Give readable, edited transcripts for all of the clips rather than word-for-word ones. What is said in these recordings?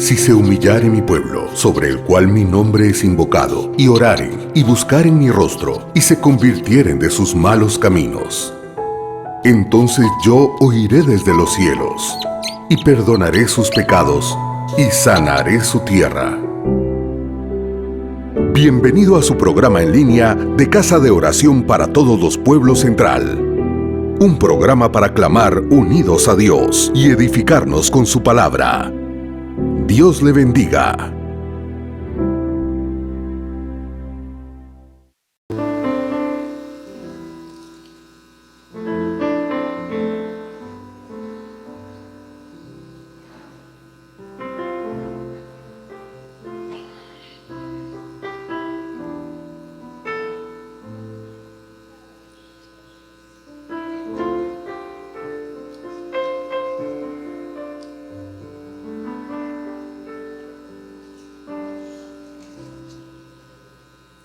Si se humillare mi pueblo, sobre el cual mi nombre es invocado, y oraren, y buscaren mi rostro, y se convirtieren de sus malos caminos, entonces yo oiré desde los cielos, y perdonaré sus pecados, y sanaré su tierra. Bienvenido a su programa en línea de Casa de Oración para Todos los Pueblos Central. Un programa para clamar unidos a Dios y edificarnos con su palabra. Dios le bendiga.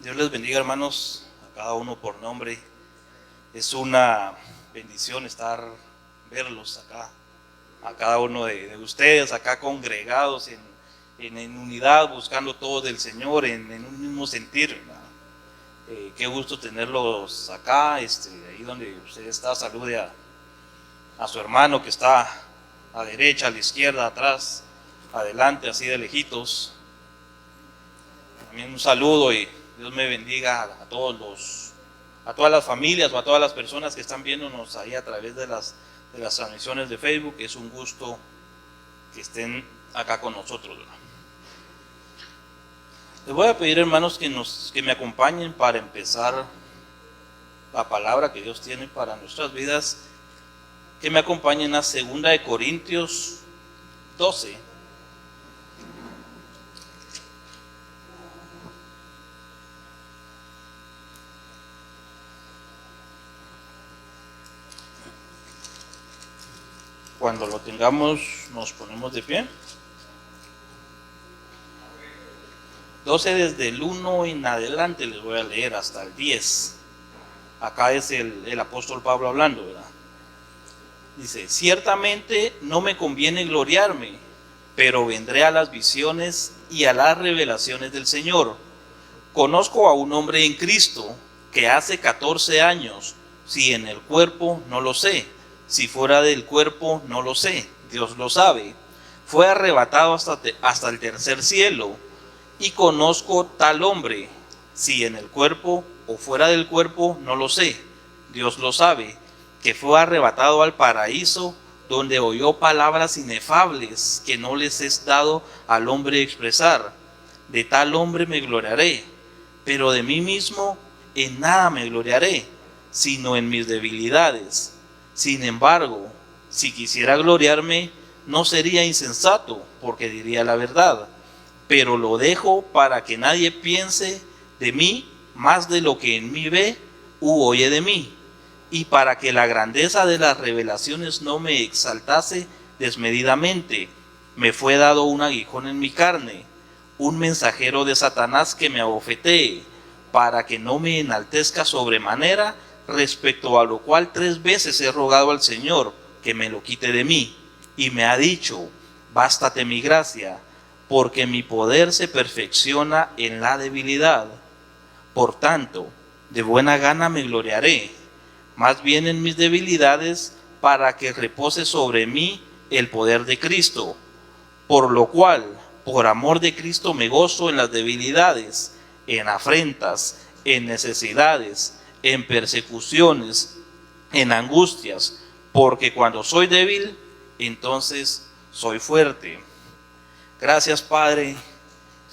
Dios les bendiga, hermanos, a cada uno por nombre. Es una bendición verlos acá, a cada uno de ustedes acá congregados en unidad, buscando todo del Señor, en un mismo sentir, ¿verdad? Qué gusto tenerlos acá, ahí donde usted está. Salude a su hermano que está a la derecha, a la izquierda, atrás, adelante, así de lejitos. También un saludo y Dios me bendiga a todas las familias o a todas las personas que están viéndonos ahí a través de las transmisiones de Facebook. Es un gusto que estén acá con nosotros, ¿verdad? Les voy a pedir, hermanos, que me acompañen para empezar la palabra que Dios tiene para nuestras vidas, que me acompañen a 2 Corintios 12. Cuando lo tengamos, nos ponemos de pie. 12 desde el 1 en adelante les voy a leer hasta el 10. Acá es el apóstol Pablo hablando, ¿verdad? Dice: ciertamente no me conviene gloriarme, pero vendré a las visiones y a las revelaciones del Señor. Conozco a un hombre en Cristo que hace 14 años, si en el cuerpo no lo sé, si fuera del cuerpo no lo sé, Dios lo sabe, fue arrebatado hasta el tercer cielo. Y conozco tal hombre, si en el cuerpo o fuera del cuerpo no lo sé, Dios lo sabe, que fue arrebatado al paraíso, donde oyó palabras inefables que no les es dado al hombre expresar. De tal hombre me gloriaré, pero de mí mismo en nada me gloriaré, sino en mis debilidades. Sin embargo, si quisiera gloriarme, no sería insensato, porque diría la verdad. Pero lo dejo para que nadie piense de mí más de lo que en mí ve u oye de mí, y para que la grandeza de las revelaciones no me exaltase desmedidamente, me fue dado un aguijón en mi carne, un mensajero de Satanás que me abofetee, para que no me enaltezca sobremanera, respecto a lo cual 3 veces he rogado al Señor que me lo quite de mí, y me ha dicho: bástate mi gracia, porque mi poder se perfecciona en la debilidad. Por tanto, de buena gana me gloriaré, más bien en mis debilidades, para que repose sobre mí el poder de Cristo. Por lo cual, por amor de Cristo me gozo en las debilidades, en afrentas, en necesidades, en persecuciones, en angustias, porque cuando soy débil, entonces soy fuerte. Gracias, Padre,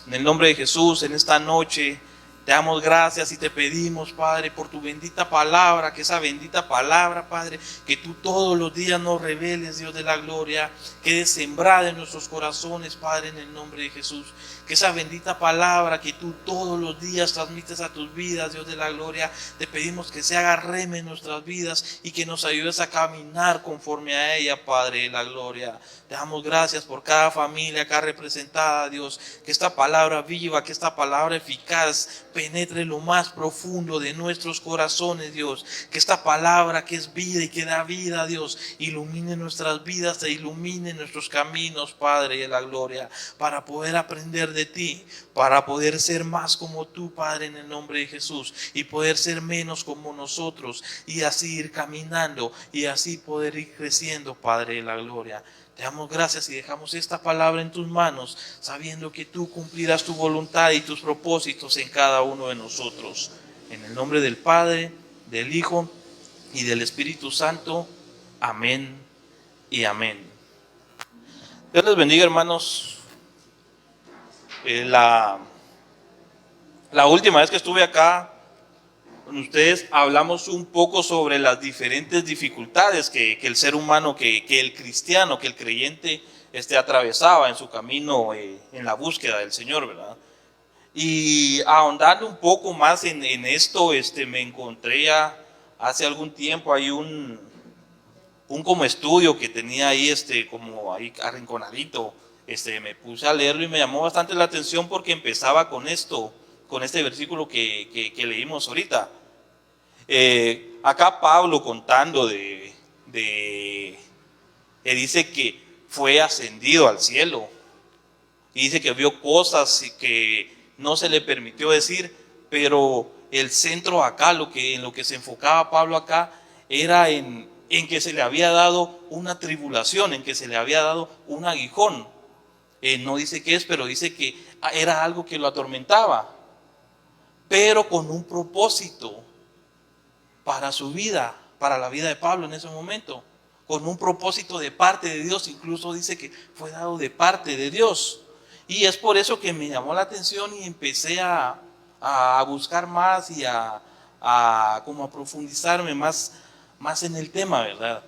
en el nombre de Jesús, en esta noche te damos gracias y te pedimos, Padre, por tu bendita palabra, que esa bendita palabra, Padre, que tú todos los días nos reveles, Dios de la gloria, quede sembrada en nuestros corazones, Padre, en el nombre de Jesús. Que esa bendita palabra que tú todos los días transmites a tus vidas, Dios de la gloria, te pedimos que se haga rema en nuestras vidas y que nos ayudes a caminar conforme a ella, Padre de la gloria. Te damos gracias por cada familia acá representada, Dios, que esta palabra viva, que esta palabra eficaz penetre lo más profundo de nuestros corazones, Dios. Que esta palabra que es vida y que da vida, Dios, ilumine nuestras vidas e ilumine nuestros caminos, Padre de la gloria, para poder aprender de ti, para poder ser más como tú, Padre, en el nombre de Jesús, y poder ser menos como nosotros, y así ir caminando, y así poder ir creciendo, Padre de la gloria. Te damos gracias y dejamos esta palabra en tus manos, sabiendo que tú cumplirás tu voluntad y tus propósitos en cada uno de nosotros. En el nombre del Padre, del Hijo y del Espíritu Santo. Amén y amén. Dios les bendiga, hermanos. La última vez que estuve acá con ustedes hablamos un poco sobre las diferentes dificultades que el ser humano, que el cristiano, que el creyente atravesaba en su camino en la búsqueda del Señor, ¿verdad? Y ahondando un poco más en esto, me encontré hace algún tiempo hay un como estudio que tenía ahí, como ahí arrinconadito, me puse a leerlo y me llamó bastante la atención porque empezaba con esto, con este versículo que leímos ahorita. Acá Pablo contando dice que fue ascendido al cielo y dice que vio cosas que no se le permitió decir, pero el centro acá, en lo que se enfocaba Pablo acá, era en que se le había dado una tribulación, en que se le había dado un aguijón. No dice qué es, pero dice que era algo que lo atormentaba, pero con un propósito para su vida, para la vida de Pablo en ese momento, con un propósito de parte de Dios. Incluso dice que fue dado de parte de Dios. Y es por eso que me llamó la atención y empecé a buscar más y como a profundizarme más en el tema, ¿verdad?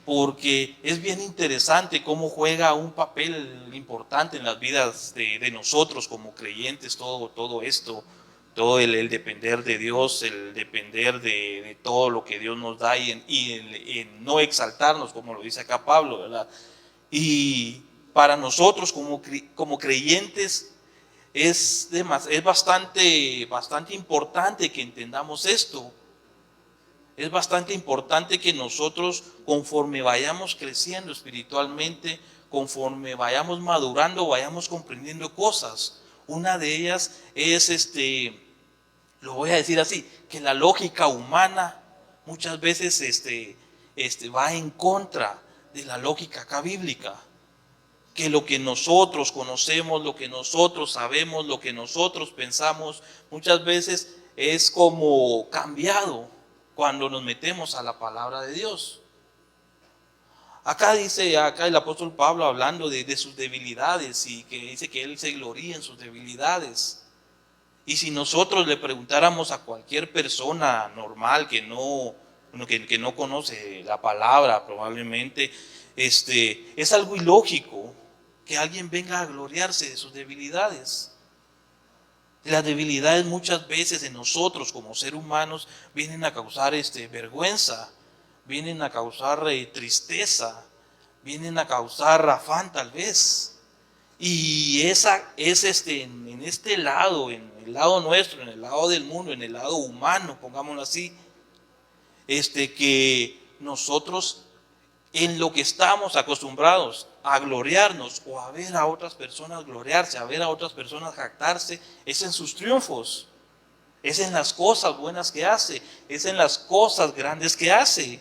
Porque es bien interesante cómo juega un papel importante en las vidas de nosotros como creyentes, todo esto, todo el depender de Dios, el depender de todo lo que Dios nos da y en no exaltarnos, como lo dice acá Pablo, ¿verdad? Y para nosotros como creyentes es bastante importante que entendamos esto. Es bastante importante que nosotros, conforme vayamos creciendo espiritualmente, conforme vayamos madurando, vayamos comprendiendo cosas. Una de ellas es, lo voy a decir así, que la lógica humana muchas veces va en contra de la lógica acá bíblica. Que lo que nosotros conocemos, lo que nosotros sabemos, lo que nosotros pensamos, muchas veces es como cambiado cuando nos metemos a la palabra de Dios. Acá el apóstol Pablo hablando de sus debilidades y que dice que él se gloría en sus debilidades. Y si nosotros le preguntáramos a cualquier persona normal que no conoce la palabra, probablemente es algo ilógico que alguien venga a gloriarse de sus debilidades. Las debilidades muchas veces en nosotros como seres humanos vienen a causar vergüenza, vienen a causar tristeza, vienen a causar afán tal vez. Y esa es en este lado, en el lado nuestro, en el lado del mundo, en el lado humano, pongámoslo así, que nosotros en lo que estamos acostumbrados a gloriarnos o a ver a otras personas gloriarse, a ver a otras personas jactarse, es en sus triunfos, es en las cosas buenas que hace, es en las cosas grandes que hace.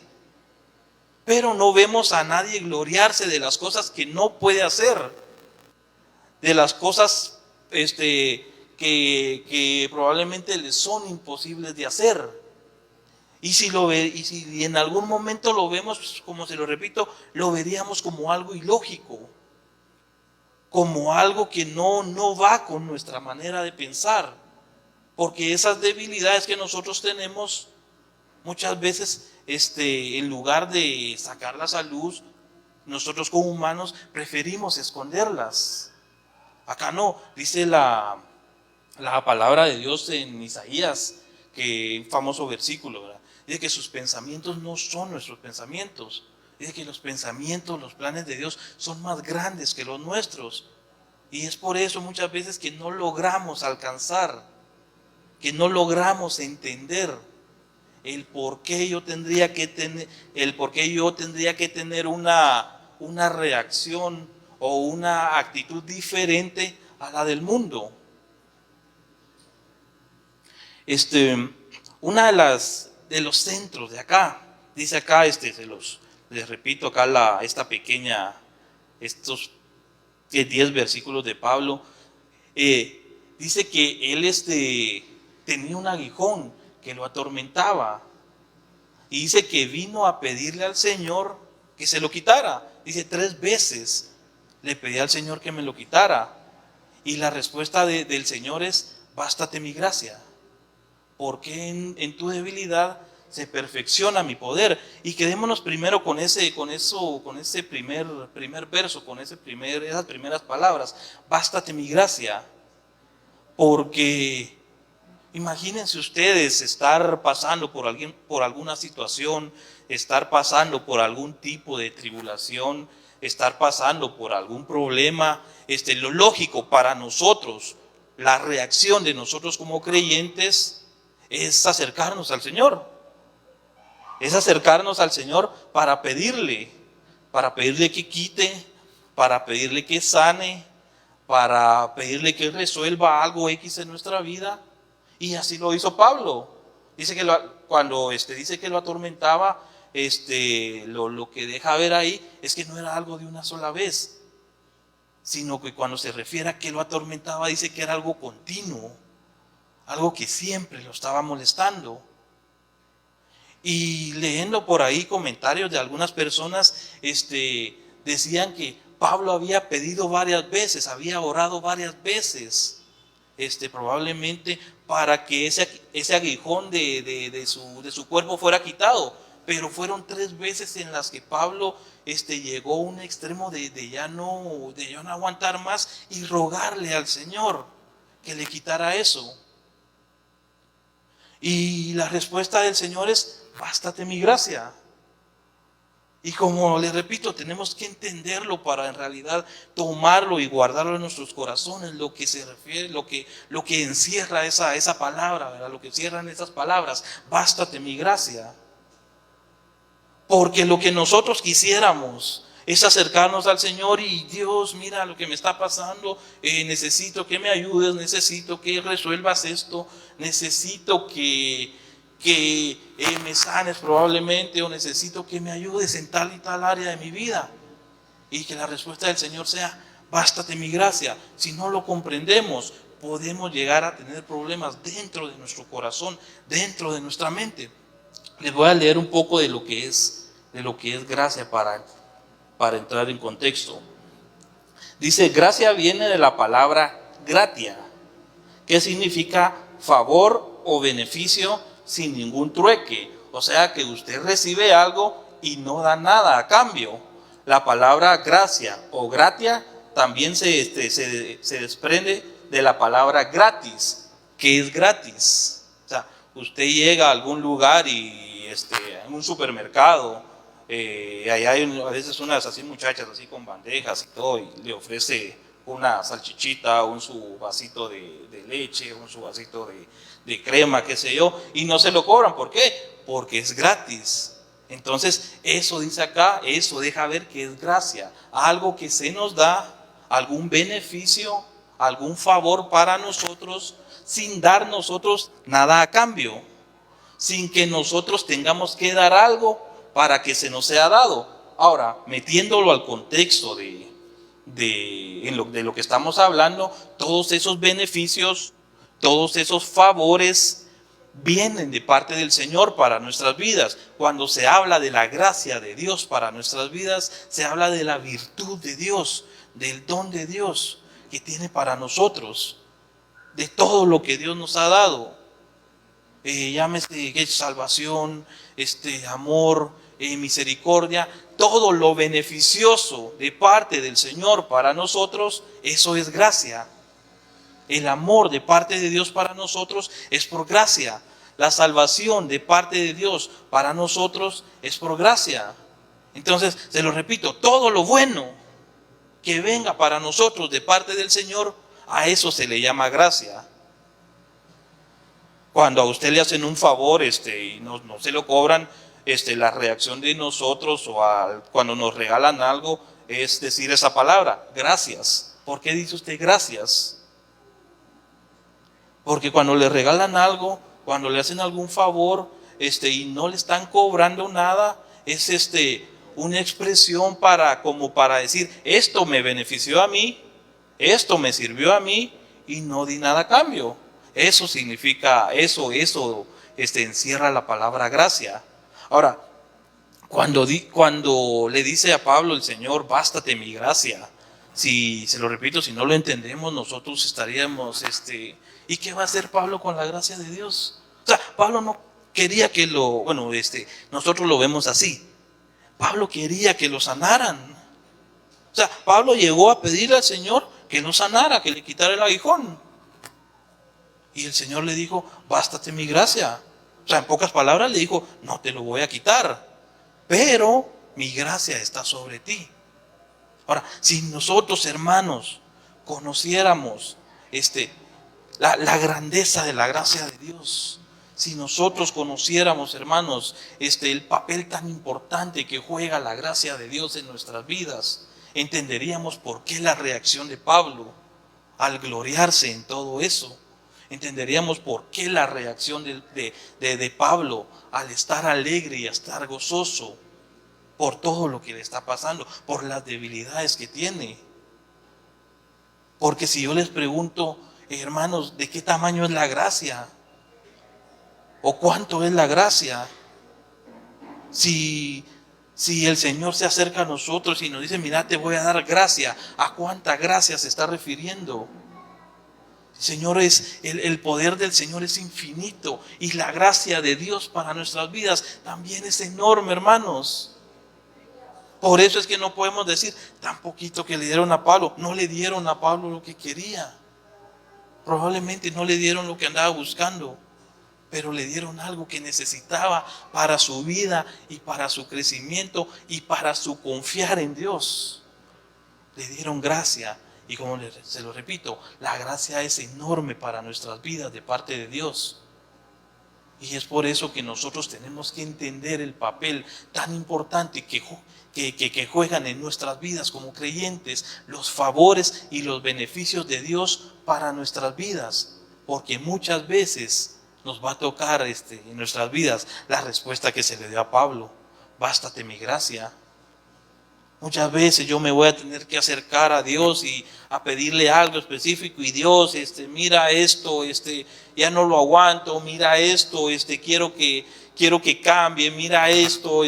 Pero no vemos a nadie gloriarse de las cosas que no puede hacer, de las cosas que probablemente le son imposibles de hacer. Y si en algún momento lo vemos, como se lo repito, lo veríamos como algo ilógico, como algo que no va con nuestra manera de pensar, porque esas debilidades que nosotros tenemos, muchas veces, en lugar de sacarlas a luz, nosotros como humanos preferimos esconderlas. Acá no, dice la palabra de Dios en Isaías, que un famoso versículo, ¿verdad? Dice que sus pensamientos no son nuestros pensamientos. Dice que los pensamientos, los planes de Dios son más grandes que los nuestros. Y es por eso muchas veces que no logramos alcanzar, que no logramos entender el por qué yo tendría que tener una reacción o una actitud diferente a la del mundo. Una de los centros de acá, dice acá, les repito acá estos 10 versículos de Pablo, dice que él tenía un aguijón que lo atormentaba, y dice que vino a pedirle al Señor que se lo quitara. Dice 3 veces le pedí al Señor que me lo quitara, y la respuesta del Señor es: bástate mi gracia, porque en tu debilidad se perfecciona mi poder. Y quedémonos primero con ese primer verso, esas primeras palabras: bástate mi gracia. Porque imagínense ustedes estar pasando por alguna situación, estar pasando por algún tipo de tribulación, estar pasando por algún problema. Lo lógico para nosotros, la reacción de nosotros como creyentes, es acercarnos al Señor. Es acercarnos al Señor para pedirle que quite, para pedirle que sane, para pedirle que resuelva algo X en nuestra vida. Y así lo hizo Pablo. Dice que cuando dice que lo atormentaba, lo que deja ver ahí es que no era algo de una sola vez, sino que cuando se refiere a que lo atormentaba, dice que era algo continuo, algo que siempre lo estaba molestando. Y leyendo por ahí comentarios de algunas personas, decían que Pablo había pedido varias veces, había orado varias veces, probablemente para que ese aguijón de su cuerpo fuera quitado. Pero fueron 3 veces en las que Pablo llegó a un extremo de ya no aguantar más y rogarle al Señor que le quitara eso. Y la respuesta del Señor es: bástate mi gracia. Y como les repito, tenemos que entenderlo para en realidad tomarlo y guardarlo en nuestros corazones, lo que se refiere, lo que encierra esa palabra, ¿verdad? Lo que encierran esas palabras: bástate mi gracia. Porque lo que nosotros quisiéramos es acercarnos al Señor y: Dios, mira lo que me está pasando, necesito que me ayudes, necesito que resuelvas esto, necesito que me sanes probablemente, o necesito que me ayudes en tal y tal área de mi vida. Y que la respuesta del Señor sea: bástate mi gracia. Si no lo comprendemos, podemos llegar a tener problemas dentro de nuestro corazón, dentro de nuestra mente. Les voy a leer un poco de lo que es gracia para entrar en contexto. Dice: gracia viene de la palabra gratia, que significa favor o beneficio sin ningún trueque. O sea que usted recibe algo y no da nada a cambio. La palabra gracia o gratia también se desprende de la palabra gratis, que es gratis. O sea, usted llega a algún lugar y en un supermercado, allá hay a veces unas así muchachas así con bandejas y todo, y le ofrece una salchichita, su vasito de leche, su vasito de crema, qué sé yo, y no se lo cobran. ¿Por qué? Porque es gratis. Entonces, eso dice acá, eso deja ver que es gracia, algo que se nos da, algún beneficio, algún favor para nosotros, sin dar nosotros nada a cambio, sin que nosotros tengamos que dar algo para que se nos sea dado. Ahora, metiéndolo al contexto de lo que estamos hablando, todos esos beneficios, todos esos favores vienen de parte del Señor para nuestras vidas. Cuando se habla de la gracia de Dios para nuestras vidas, se habla de la virtud de Dios, del don de Dios que tiene para nosotros, de todo lo que Dios nos ha dado. Llámese salvación, amor, misericordia, todo lo beneficioso de parte del Señor para nosotros, eso es gracia. El amor de parte de Dios para nosotros es por gracia. La salvación de parte de Dios para nosotros es por gracia. Entonces, se lo repito, todo lo bueno que venga para nosotros de parte del Señor, a eso se le llama gracia. Cuando a usted le hacen un favor y no se lo cobran, la reacción de nosotros cuando nos regalan algo es decir esa palabra, gracias. ¿Por qué dice usted gracias? Porque cuando le regalan algo, cuando le hacen algún favor, y no le están cobrando nada, es una expresión como para decir, esto me benefició a mí, esto me sirvió a mí y no di nada a cambio. Eso significa, eso encierra la palabra gracia. Ahora, cuando le dice a Pablo el Señor, bástate mi gracia, si se lo repito, si no lo entendemos, nosotros estaríamos, ¿y qué va a hacer Pablo con la gracia de Dios? O sea, Pablo no quería nosotros lo vemos así. Pablo quería que lo sanaran. O sea, Pablo llegó a pedirle al Señor que lo sanara, que le quitara el aguijón. Y el Señor le dijo, bástate mi gracia. O sea, en pocas palabras le dijo, no te lo voy a quitar, pero mi gracia está sobre ti. Ahora, si nosotros, hermanos, conociéramos la grandeza de la gracia de Dios, si nosotros conociéramos, hermanos, el papel tan importante que juega la gracia de Dios en nuestras vidas, entenderíamos por qué la reacción de Pablo al gloriarse en todo eso. Entenderíamos por qué la reacción de Pablo al estar alegre y a estar gozoso por todo lo que le está pasando, por las debilidades que tiene. Porque si yo les pregunto, hermanos, ¿de qué tamaño es la gracia? ¿O cuánto es la gracia? Si el Señor se acerca a nosotros y nos dice, mira, te voy a dar gracia, ¿a cuánta gracia se está refiriendo? Señor, el poder del Señor es infinito y la gracia de Dios para nuestras vidas también es enorme, hermanos. Por eso es que no podemos decir tan poquito que le dieron a Pablo. No le dieron a Pablo lo que quería. Probablemente no le dieron lo que andaba buscando, pero le dieron algo que necesitaba para su vida y para su crecimiento y para su confiar en Dios. Le dieron gracia. Y como se lo repito, la gracia es enorme para nuestras vidas de parte de Dios. Y es por eso que nosotros tenemos que entender el papel tan importante que juegan en nuestras vidas como creyentes, los favores y los beneficios de Dios para nuestras vidas. Porque muchas veces nos va a tocar en nuestras vidas la respuesta que se le dio a Pablo: bástate mi gracia. Muchas veces yo me voy a tener que acercar a Dios y a pedirle algo específico, y Dios, mira esto, ya no lo aguanto, mira esto, quiero que cambie, mira esto,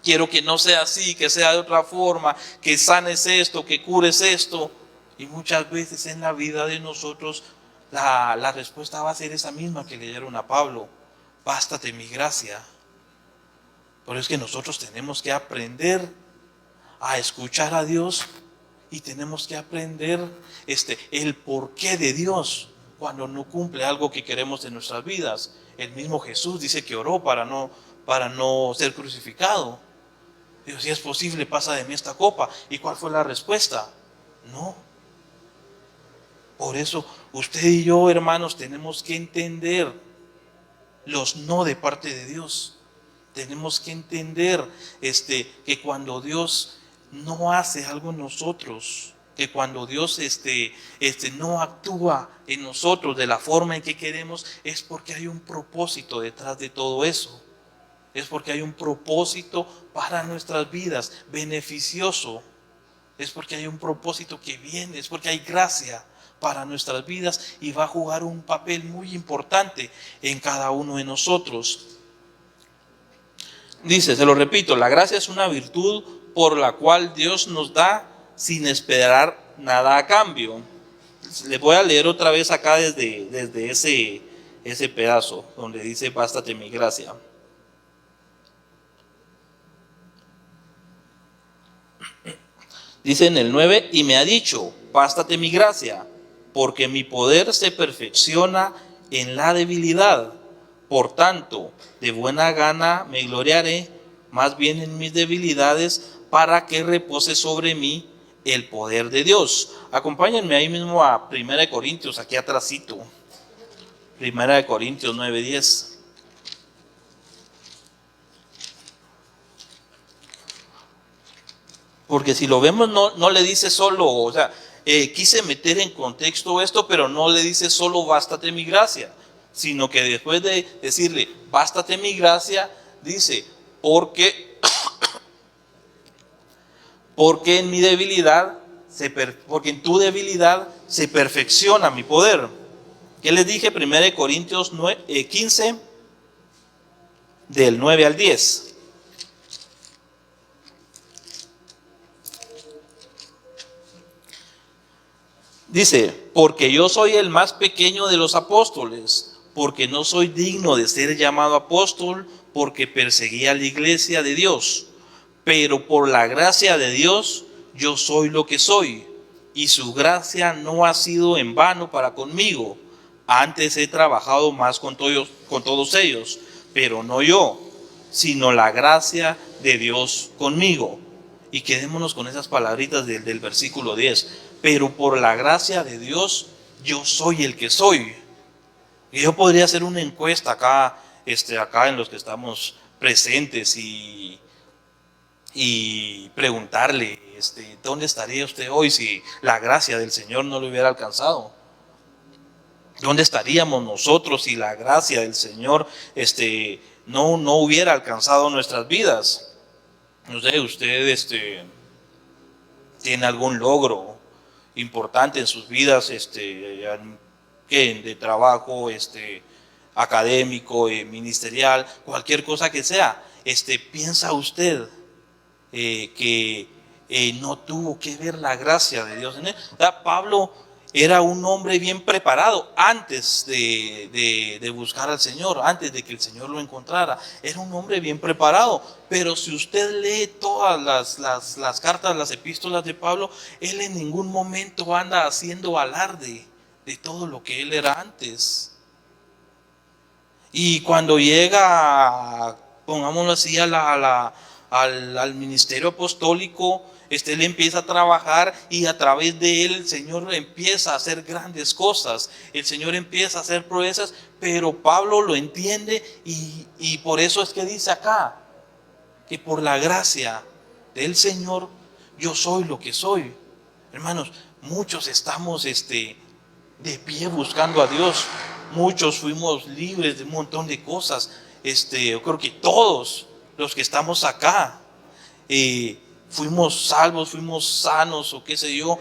quiero que no sea así, que sea de otra forma, que sanes esto, que cures esto. Y muchas veces en la vida de nosotros la respuesta va a ser esa misma que le dieron a Pablo: bástate mi gracia. Por eso es que nosotros tenemos que aprender a escuchar a Dios y tenemos que aprender el porqué de Dios cuando no cumple algo que queremos en nuestras vidas. El mismo Jesús dice que oró para no ser crucificado. Dijo: si es posible, pasa de mí esta copa. ¿Y cuál fue la respuesta? No. Por eso usted y yo, hermanos, tenemos que entender los no de parte de Dios. Tenemos que entender que cuando Dios no hace algo en nosotros, que cuando Dios no actúa en nosotros de la forma en que queremos, es porque hay un propósito detrás de todo eso. Es porque hay un propósito para nuestras vidas, beneficioso. Es porque hay un propósito que viene, es porque hay gracia para nuestras vidas y va a jugar un papel muy importante en cada uno de nosotros. Dice, se lo repito, la gracia es una virtud por la cual Dios nos da sin esperar nada a cambio. Les voy a leer otra vez acá desde ese pedazo donde dice: bástate mi gracia. Dice en el 9: y me ha dicho, bástate mi gracia, porque mi poder se perfecciona en la debilidad. Por tanto, de buena gana me gloriaré más bien en mis debilidades, para que repose sobre mí el poder de Dios. Acompáñenme ahí mismo a 1 Corintios, aquí atrásito. Primera de Corintios 9:10. Porque si lo vemos, no le dice solo, o sea, quise meter en contexto esto, pero no le dice solo bástate mi gracia, sino que después de decirle bástate mi gracia, dice, porque en mi debilidad, porque en tu debilidad se perfecciona mi poder. ¿Qué les dije? 1 Corintios 15, del 9 al 10. Dice, porque yo soy el más pequeño de los apóstoles, porque no soy digno de ser llamado apóstol, porque perseguí a la iglesia de Dios. Pero por la gracia de Dios, yo soy lo que soy, y su gracia no ha sido en vano para conmigo. Antes he trabajado más con todos ellos, pero no yo, sino la gracia de Dios conmigo. Y quedémonos con esas palabritas del versículo 10. Pero por la gracia de Dios, yo soy el que soy. Y yo podría hacer una encuesta acá en los que estamos presentes y preguntarle, ¿dónde estaría usted hoy si la gracia del Señor no lo hubiera alcanzado? ¿Dónde estaríamos nosotros si la gracia del Señor no hubiera alcanzado nuestras vidas? No sé, usted tiene algún logro importante en sus vidas, de trabajo, académico, ministerial, cualquier cosa que sea, piensa usted que no tuvo que ver la gracia de Dios en él. O sea, Pablo era un hombre bien preparado antes de buscar al Señor, antes de que el Señor lo encontrara. Era un hombre bien preparado. Pero si usted lee todas las cartas, las epístolas de Pablo, él en ningún momento anda haciendo alarde de todo lo que él era antes. Y cuando llega, pongámoslo así, al ministerio apostólico, él empieza a trabajar y a través de él el Señor empieza a hacer grandes cosas. El Señor empieza a hacer proezas, pero Pablo lo entiende y por eso es que dice acá, que por la gracia del Señor yo soy lo que soy. Hermanos, muchos estamos de pie buscando a Dios. Muchos fuimos libres de un montón de cosas. Yo creo que todos los que estamos acá fuimos salvos, fuimos sanos o qué sé yo,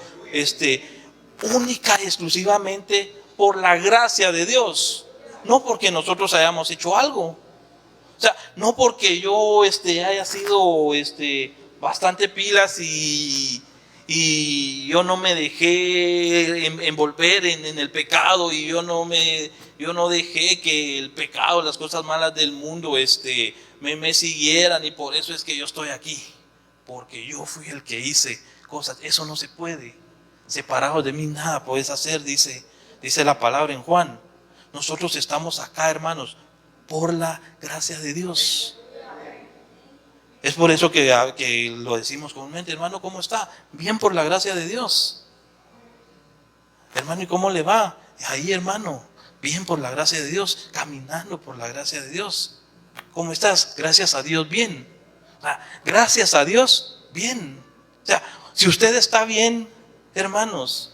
única y exclusivamente por la gracia de Dios, no porque nosotros hayamos hecho algo. O sea, no porque yo haya sido bastante pilas y yo no me dejé envolver en el pecado y yo no dejé que el pecado, las cosas malas del mundo me siguieran, y por eso es que yo estoy aquí, porque yo fui el que hice cosas. Eso no se puede. Separados de mí nada puedes hacer, dice la palabra en Juan. Nosotros estamos acá, hermanos, por la gracia de Dios. Es por eso que lo decimos comúnmente, hermano, ¿cómo está? Bien, por la gracia de Dios. Hermano, ¿y cómo le va? Ahí, hermano, bien por la gracia de Dios, caminando por la gracia de Dios. ¿Cómo estás? Gracias a Dios, bien. O sea, gracias a Dios, bien. O sea, si usted está bien, hermanos,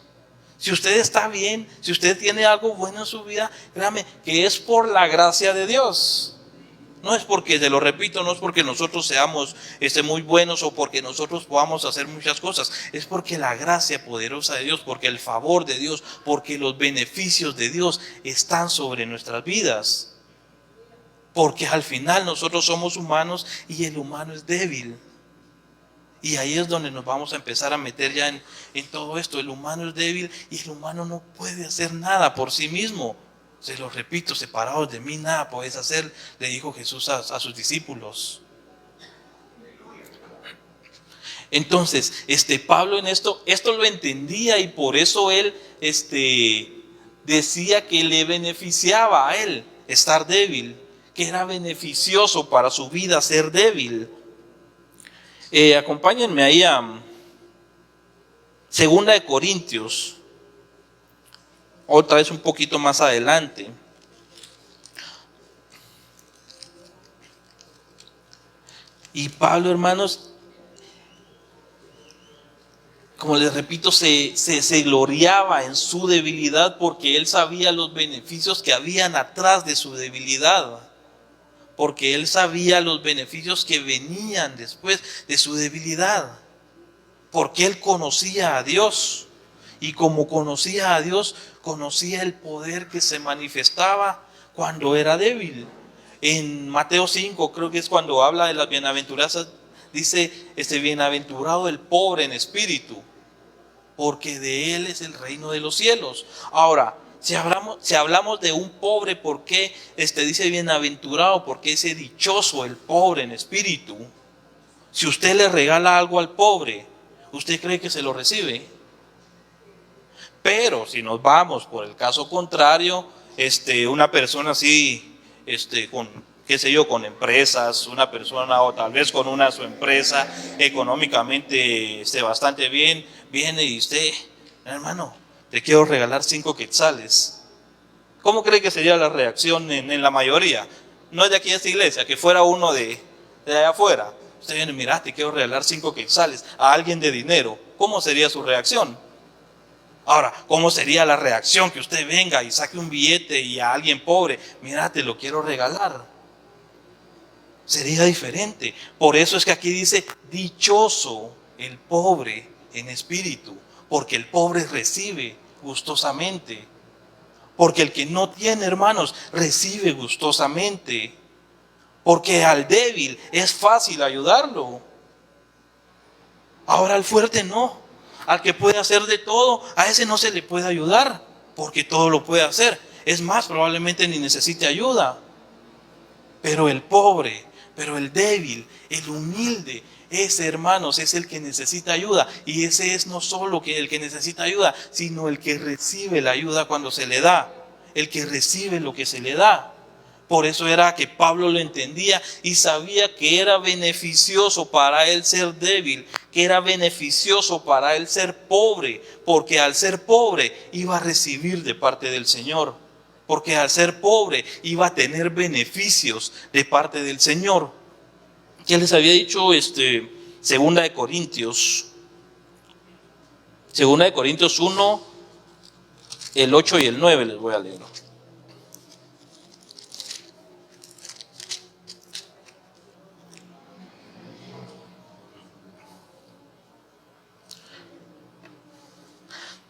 si usted está bien, si usted tiene algo bueno en su vida, créame que es por la gracia de Dios. No es porque, te lo repito, no es porque nosotros seamos muy buenos o porque nosotros podamos hacer muchas cosas. Es porque la gracia poderosa de Dios, porque el favor de Dios, porque los beneficios de Dios están sobre nuestras vidas. Porque al final nosotros somos humanos y el humano es débil. Y ahí es donde nos vamos a empezar a meter ya en todo esto. El humano es débil y el humano no puede hacer nada por sí mismo. Se lo repito, separados de mí nada podéis hacer, le dijo Jesús a sus discípulos. Entonces, Pablo en esto lo entendía y por eso él decía que le beneficiaba a él estar débil, que era beneficioso para su vida ser débil. Acompáñenme ahí a 2 de Corintios, otra vez un poquito más adelante. Y Pablo, hermanos, como les repito, se gloriaba en su debilidad porque él sabía los beneficios que habían atrás de su debilidad. Porque él sabía los beneficios que venían después de su debilidad. Porque él conocía a Dios. Y como conocía a Dios, conocía el poder que se manifestaba cuando era débil. En Mateo 5, creo que es cuando habla de las bienaventuranzas, dice, bienaventurado el pobre en espíritu, porque de él es el reino de los cielos. Ahora, si hablamos de un pobre, ¿por qué dice bienaventurado? Porque ese dichoso, el pobre en espíritu. Si usted le regala algo al pobre, ¿usted cree que se lo recibe? Pero si nos vamos por el caso contrario, una persona así, con, qué sé yo, con empresas, una persona o tal vez con su empresa económicamente bastante bien, viene y usted, hermano, te quiero regalar 5 quetzales. ¿Cómo cree que sería la reacción en la mayoría? No es de aquí a esta iglesia, que fuera uno de allá afuera. Usted viene, mira, te quiero regalar 5 quetzales a alguien de dinero. ¿Cómo sería su reacción? Ahora, ¿cómo sería la reacción que usted venga y saque un billete y a alguien pobre, mira, te lo quiero regalar? Sería diferente. Por eso es que aquí dice, dichoso el pobre en espíritu, porque el pobre recibe gustosamente. Porque el que no tiene, hermanos, recibe gustosamente. Porque al débil es fácil ayudarlo. Ahora al fuerte no. Al que puede hacer de todo, a ese no se le puede ayudar, porque todo lo puede hacer. Es más, probablemente ni necesite ayuda. Pero el pobre, pero el débil, el humilde, ese, hermanos, es el que necesita ayuda. Y ese es no solo el que necesita ayuda, sino el que recibe la ayuda cuando se le da. El que recibe lo que se le da. Por eso era que Pablo lo entendía y sabía que era beneficioso para él ser débil, que era beneficioso para él ser pobre, porque al ser pobre iba a recibir de parte del Señor, porque al ser pobre iba a tener beneficios de parte del Señor. ¿Qué les había dicho? Segunda de Corintios 1, el 8 y el 9 les voy a leer.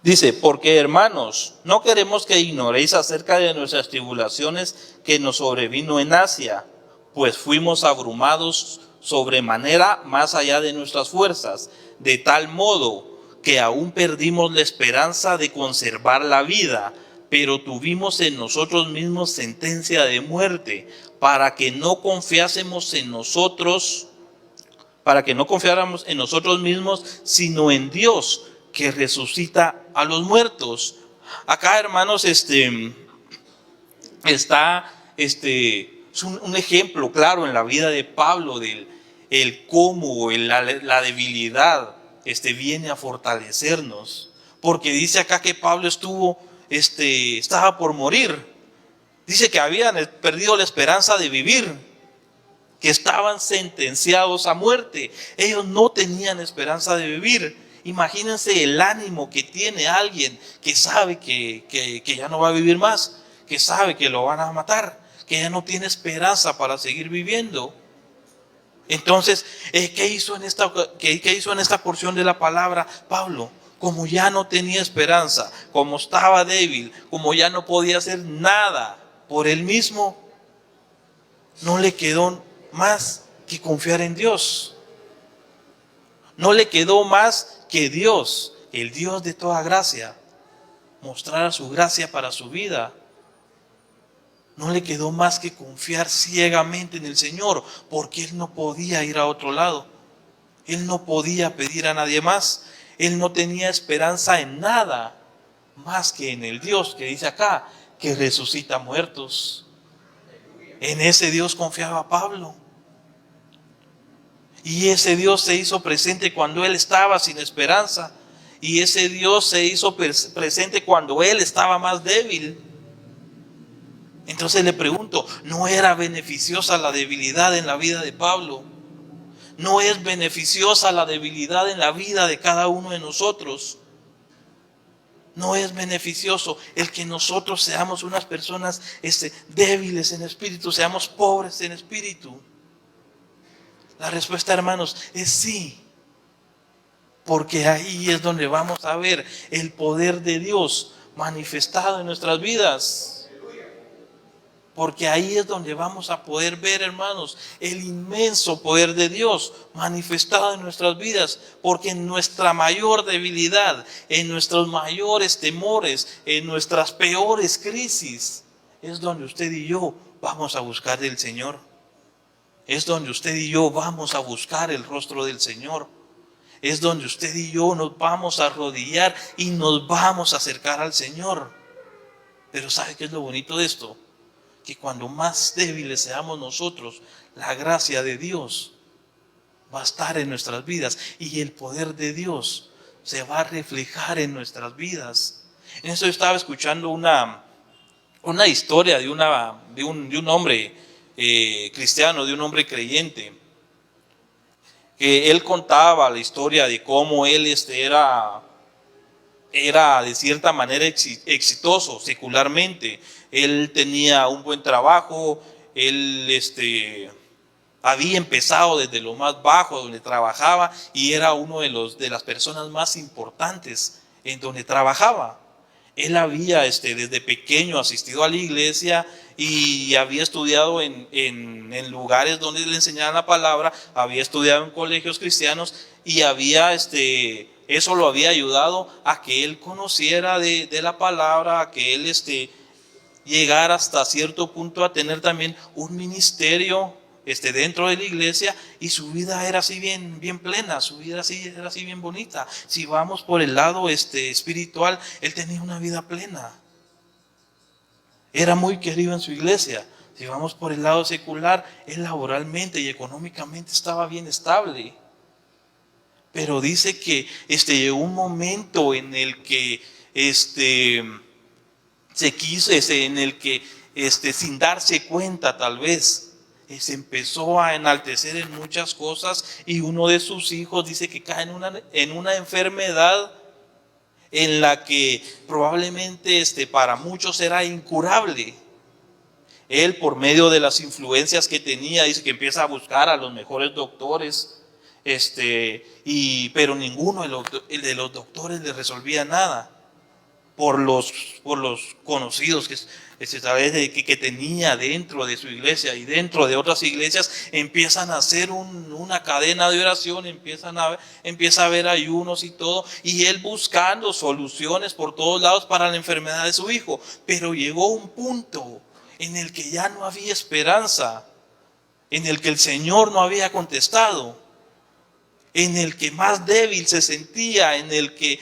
Dice, porque hermanos, no queremos que ignoréis acerca de nuestras tribulaciones que nos sobrevino en Asia, pues fuimos abrumados sobremanera más allá de nuestras fuerzas, de tal modo que aún perdimos la esperanza de conservar la vida, pero tuvimos en nosotros mismos sentencia de muerte, para que no confiáramos en nosotros mismos, sino en Dios, que resucita a los muertos. Acá, hermanos, está es un ejemplo claro en la vida de Pablo del cómo la debilidad viene a fortalecernos, porque dice acá que Pablo estaba por morir. Dice que habían perdido la esperanza de vivir, que estaban sentenciados a muerte. Ellos no tenían esperanza de vivir. Imagínense el ánimo que tiene alguien que sabe que ya no va a vivir más, que sabe que lo van a matar, que ya no tiene esperanza para seguir viviendo. Entonces, ¿qué hizo en esta porción de la palabra Pablo? Como ya no tenía esperanza, como estaba débil, como ya no podía hacer nada por él mismo, no le quedó más que confiar en Dios. No le quedó más que Dios, el Dios de toda gracia, mostrara su gracia para su vida. No le quedó más que confiar ciegamente en el Señor, porque él no podía ir a otro lado. Él no podía pedir a nadie más. Él no tenía esperanza en nada más que en el Dios que dice acá, que resucita muertos. En ese Dios confiaba Pablo. Y ese Dios se hizo presente cuando él estaba sin esperanza. Y ese Dios se hizo presente cuando él estaba más débil. Entonces le pregunto, ¿no era beneficiosa la debilidad en la vida de Pablo? No es beneficiosa la debilidad en la vida de cada uno de nosotros. No es beneficioso el que nosotros seamos unas personas débiles en espíritu, seamos pobres en espíritu. La respuesta, hermanos, es sí. Porque ahí es donde vamos a ver el poder de Dios manifestado en nuestras vidas. Porque ahí es donde vamos a poder ver, hermanos, el inmenso poder de Dios manifestado en nuestras vidas. Porque en nuestra mayor debilidad, en nuestros mayores temores, en nuestras peores crisis, es donde usted y yo vamos a buscar del Señor. Es donde usted y yo vamos a buscar el rostro del Señor. Es donde usted y yo nos vamos a arrodillar y nos vamos a acercar al Señor. Pero ¿sabe qué es lo bonito de esto? Que cuando más débiles seamos nosotros, la gracia de Dios va a estar en nuestras vidas y el poder de Dios se va a reflejar en nuestras vidas. En eso yo estaba escuchando una historia de un hombre cristiano, de un hombre creyente, que él contaba la historia de cómo él era de cierta manera exitoso secularmente. Él tenía un buen trabajo, él había empezado desde lo más bajo donde trabajaba y era uno de las personas más importantes en donde trabajaba. Él había desde pequeño asistido a la iglesia y había estudiado en lugares donde le enseñaban la palabra, había estudiado en colegios cristianos y eso lo había ayudado a que él conociera de la palabra, a que él llegara hasta cierto punto a tener también un ministerio dentro de la iglesia, y su vida era así bien plena, su vida era así bien bonita. Si vamos por el lado espiritual, él tenía una vida plena. Era muy querido en su iglesia. Si vamos por el lado secular, él laboralmente y económicamente estaba bien estable. Pero dice que llegó un momento en el que se quiso, en el que sin darse cuenta tal vez, se empezó a enaltecer en muchas cosas, y uno de sus hijos dice que cae en una enfermedad en la que probablemente para muchos era incurable. Él, por medio de las influencias que tenía, dice que empieza a buscar a los mejores doctores, pero ninguno de los doctores le resolvía nada. Por los conocidos que tenía dentro de su iglesia y dentro de otras iglesias, empiezan a hacer una cadena de oración, empieza a haber ayunos y todo, y él buscando soluciones por todos lados para la enfermedad de su hijo. Pero llegó un punto en el que ya no había esperanza, en el que el Señor no había contestado, en el que más débil se sentía, en el que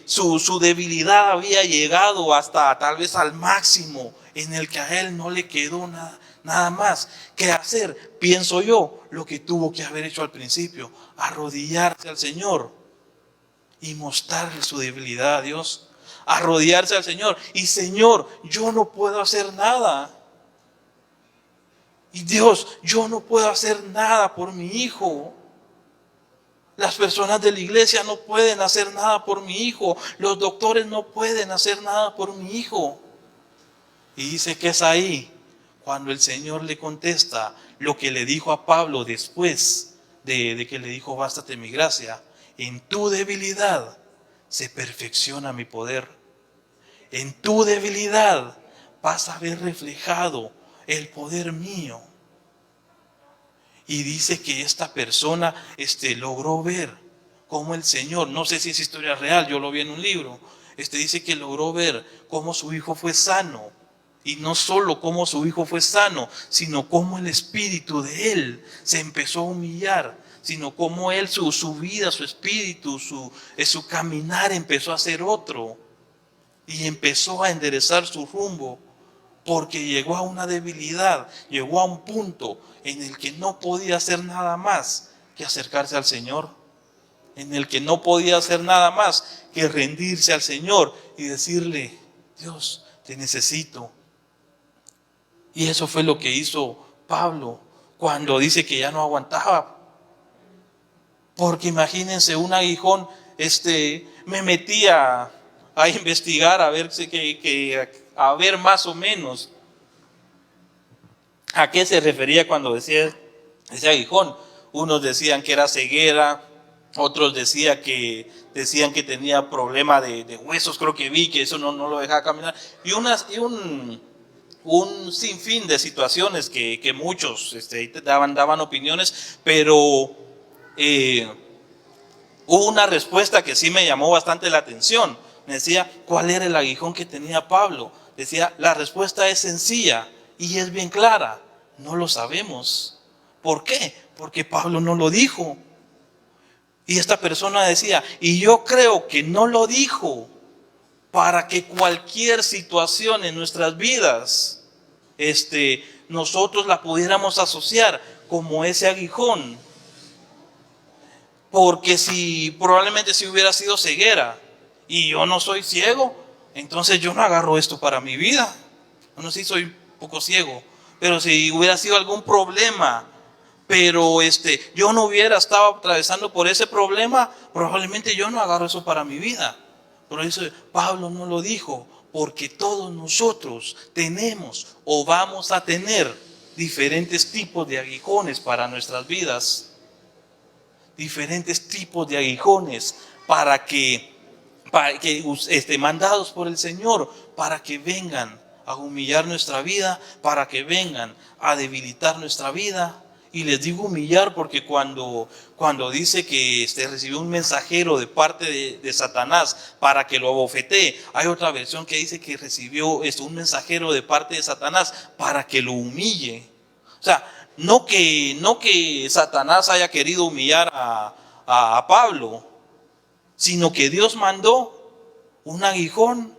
su debilidad había llegado hasta tal vez al máximo, en el que a él no le quedó nada más que hacer, pienso yo, lo que tuvo que haber hecho al principio: arrodillarse al Señor y mostrarle su debilidad a Dios. Arrodillarse al Señor y: Señor, yo no puedo hacer nada. Y Dios, yo no puedo hacer nada por mi hijo. Las personas de la iglesia no pueden hacer nada por mi hijo. Los doctores no pueden hacer nada por mi hijo. Y dice que es ahí cuando el Señor le contesta lo que le dijo a Pablo después de que le dijo: bástate mi gracia. En tu debilidad se perfecciona mi poder. En tu debilidad vas a ver reflejado el poder mío. Y dice que esta persona logró ver cómo el Señor, no sé si es historia real, yo lo vi en un libro, dice que logró ver cómo su hijo fue sano. Y no solo cómo su hijo fue sano, sino cómo el espíritu de él se empezó a humillar, sino cómo él, su vida, su espíritu, su caminar empezó a ser otro. Y empezó a enderezar su rumbo. Porque llegó a una debilidad, llegó a un punto en el que no podía hacer nada más que acercarse al Señor, en el que no podía hacer nada más que rendirse al Señor y decirle: Dios, te necesito. Y eso fue lo que hizo Pablo cuando dice que ya no aguantaba. Porque imagínense un aguijón, me metía a investigar, a ver, a ver más o menos a qué se refería cuando decía ese aguijón. Unos decían que era ceguera, otros decían que tenía problema de huesos, creo que vi que eso no lo dejaba caminar. Y un sinfín de situaciones que muchos daban opiniones, pero hubo una respuesta que sí me llamó bastante la atención. Me decía, ¿cuál era el aguijón que tenía Pablo? Decía, la respuesta es sencilla y es bien clara. No lo sabemos. ¿Por qué? Porque Pablo no lo dijo. Y esta persona decía, y yo creo que no lo dijo para que cualquier situación en nuestras vidas, nosotros la pudiéramos asociar como ese aguijón. Porque probablemente si hubiera sido ceguera y yo no soy ciego, entonces yo no agarro esto para mi vida. Bueno, sí soy un poco ciego, pero si hubiera sido algún problema, pero yo no hubiera estado atravesando por ese problema, probablemente yo no agarro eso para mi vida. Pero eso Pablo no lo dijo, porque todos nosotros tenemos o vamos a tener diferentes tipos de aguijones para nuestras vidas. Diferentes tipos de aguijones para que mandados por el Señor, para que vengan a humillar nuestra vida, para que vengan a debilitar nuestra vida. Y les digo humillar porque cuando dice que recibió un mensajero de parte de Satanás para que lo abofetee, hay otra versión que dice que recibió un mensajero de parte de Satanás para que lo humille. O sea, no que Satanás haya querido humillar a Pablo, sino que Dios mandó un aguijón,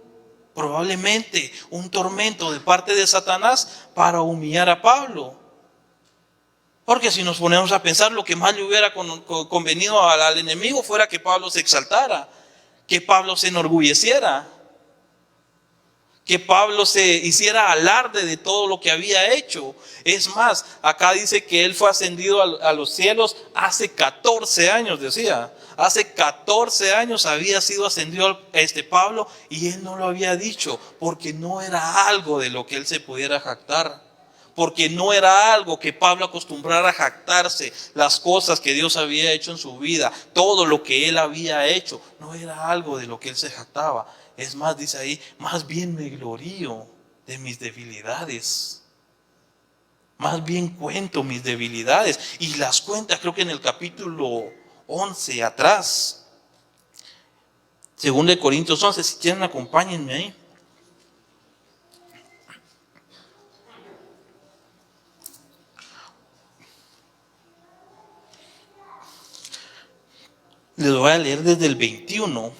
probablemente un tormento de parte de Satanás para humillar a Pablo. Porque si nos ponemos a pensar, lo que más le hubiera convenido al enemigo fuera que Pablo se exaltara, que Pablo se enorgulleciera, que Pablo se hiciera alarde de todo lo que había hecho. Es más, acá dice que él fue ascendido a los cielos hace 14 años, decía. Hace 14 años había sido ascendido Pablo y él no lo había dicho, porque no era algo de lo que él se pudiera jactar. Porque no era algo que Pablo acostumbrara a jactarse, las cosas que Dios había hecho en su vida, todo lo que él había hecho, no era algo de lo que él se jactaba. Es más, dice ahí, más bien me glorío de mis debilidades. Más bien cuento mis debilidades. Y las cuenta, creo que en el capítulo 11 atrás. 2 Corintios 11, si quieren acompáñenme ahí. Les voy a leer desde el 21.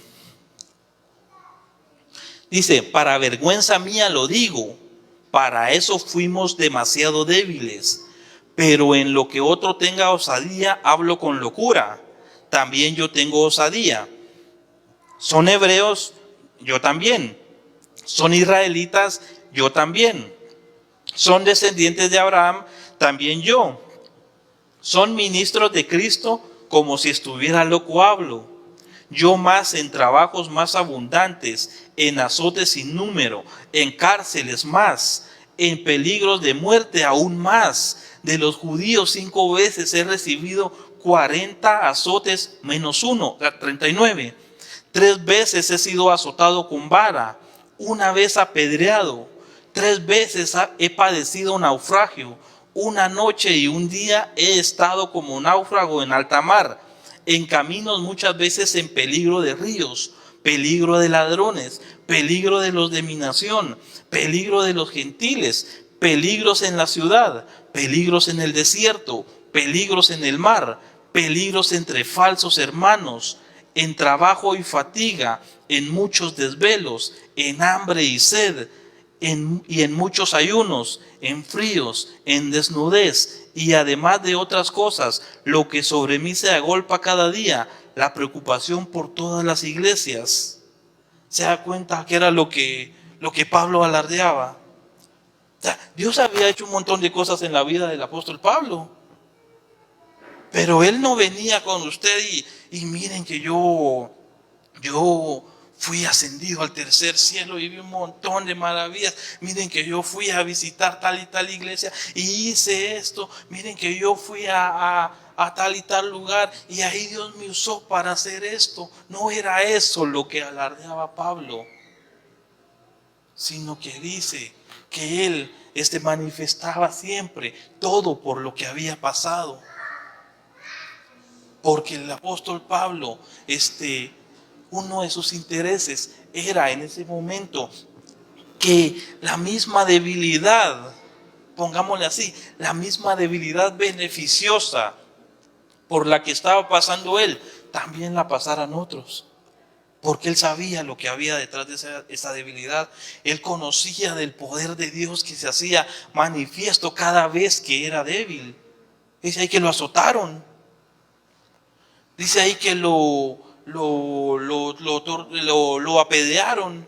Dice, para vergüenza mía lo digo, para eso fuimos demasiado débiles. Pero en lo que otro tenga osadía, hablo con locura. También yo tengo osadía. Son hebreos, yo también. Son israelitas, yo también. Son descendientes de Abraham, también yo. Son ministros de Cristo, como si estuviera loco hablo. Yo más en trabajos más abundantes, en azotes sin número, en cárceles más, en peligros de muerte aún más. De los judíos 5 veces he recibido 40 azotes menos 1, 39. 3 veces he sido azotado con vara, 1 vez apedreado, 3 veces he padecido naufragio. 1 noche y 1 día he estado como náufrago en alta mar, en caminos muchas veces en peligro de ríos, peligro de ladrones, peligro de los de mi nación, peligro de los gentiles, peligros en la ciudad, peligros en el desierto, peligros en el mar, peligros entre falsos hermanos, en trabajo y fatiga, en muchos desvelos, en hambre y sed, y en muchos ayunos, en fríos, en desnudez, y además de otras cosas, lo que sobre mí se agolpa cada día, la preocupación por todas las iglesias. ¿Se da cuenta que era lo que Pablo alardeaba? O sea, Dios había hecho un montón de cosas en la vida del apóstol Pablo. Pero Él no venía con usted y miren que yo fui ascendido al tercer cielo y vi un montón de maravillas. Miren que yo fui a visitar tal y tal iglesia y hice esto. Miren que yo fui a tal y tal lugar y ahí Dios me usó para hacer esto. No era eso lo que alardeaba Pablo, sino que dice que él manifestaba siempre todo por lo que había pasado. Porque el apóstol Pablo, uno de sus intereses era en ese momento que la misma debilidad, pongámosle así, la misma debilidad beneficiosa por la que estaba pasando él, también la pasaran otros. Porque él sabía lo que había detrás de esa debilidad. Él conocía del poder de Dios que se hacía manifiesto cada vez que era débil. Dice ahí que lo azotaron. Dice ahí que lo apedrearon.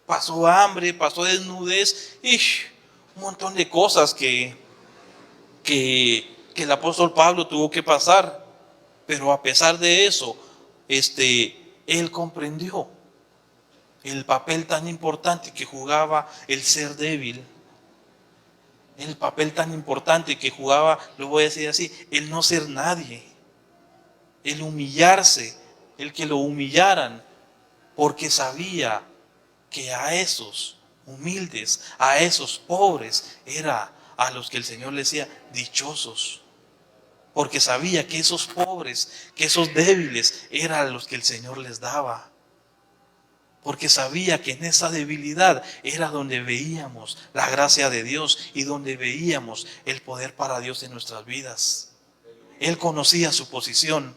Pasó hambre, pasó desnudez. Un montón de cosas que el apóstol Pablo tuvo que pasar. Pero a pesar de eso, él comprendió el papel tan importante que jugaba el ser débil, el papel tan importante que jugaba, lo voy a decir así, el no ser nadie, el humillarse, el que lo humillaran, porque sabía que a esos humildes, a esos pobres, era a los que el Señor le decía dichosos. Porque sabía que esos pobres, que esos débiles, eran los que el Señor les daba. Porque sabía que en esa debilidad era donde veíamos la gracia de Dios y donde veíamos el poder para Dios en nuestras vidas. Él conocía su posición.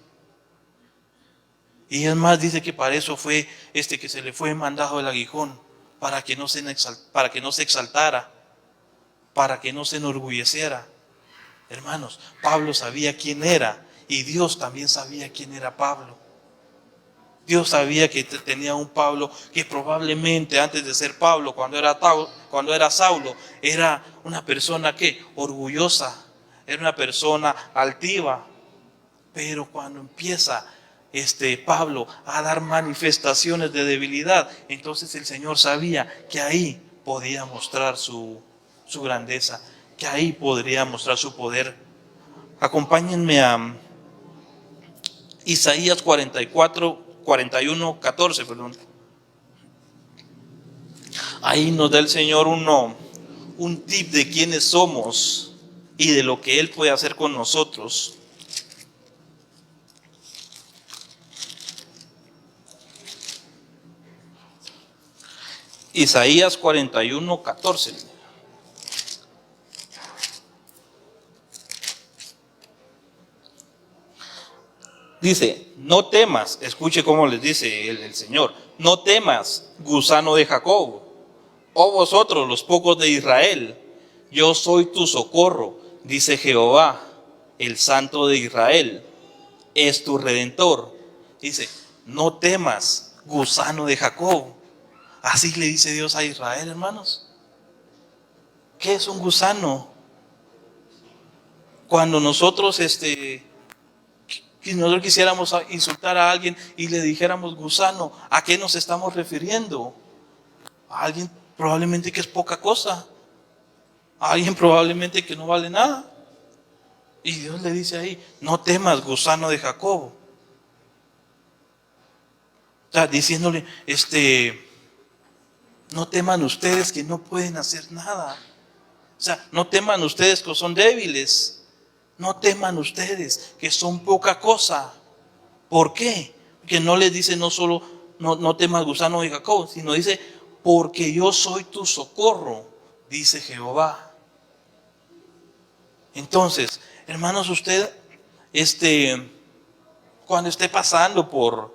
Y es más, dice que para eso fue que se le fue mandado el aguijón, para que no se exaltara, para que no se enorgulleciera. Hermanos, Pablo sabía quién era y Dios también sabía quién era Pablo. Dios sabía que tenía un Pablo que probablemente antes de ser Pablo, cuando era Saulo, era una persona orgullosa, era una persona altiva. Pero cuando empieza Pablo a dar manifestaciones de debilidad, entonces el Señor sabía que ahí podía mostrar su grandeza, que ahí podría mostrar su poder. Acompáñenme a Isaías 41, 14, perdón. Ahí nos da el Señor un tip de quiénes somos y de lo que Él puede hacer con nosotros. Isaías 41, 14. Dice, no temas, escuche cómo les dice el Señor, no temas, gusano de Jacob, oh vosotros los pocos de Israel, yo soy tu socorro, dice Jehová, el Santo de Israel, es tu Redentor. Dice, no temas, gusano de Jacob. Así le dice Dios a Israel, hermanos. ¿Qué es un gusano? Cuando nosotros si nosotros quisiéramos insultar a alguien y le dijéramos gusano, ¿a qué nos estamos refiriendo? A alguien probablemente que es poca cosa, a alguien probablemente que no vale nada. Y Dios le dice ahí, no temas, gusano de Jacob. O sea, diciéndole, no teman ustedes que no pueden hacer nada. O sea, no teman ustedes que son débiles. No teman ustedes que son poca cosa. ¿Por qué? Porque no les dice no temas, gusano de Jacob, sino dice, porque yo soy tu socorro, dice Jehová. Entonces, hermanos, usted, cuando esté pasando por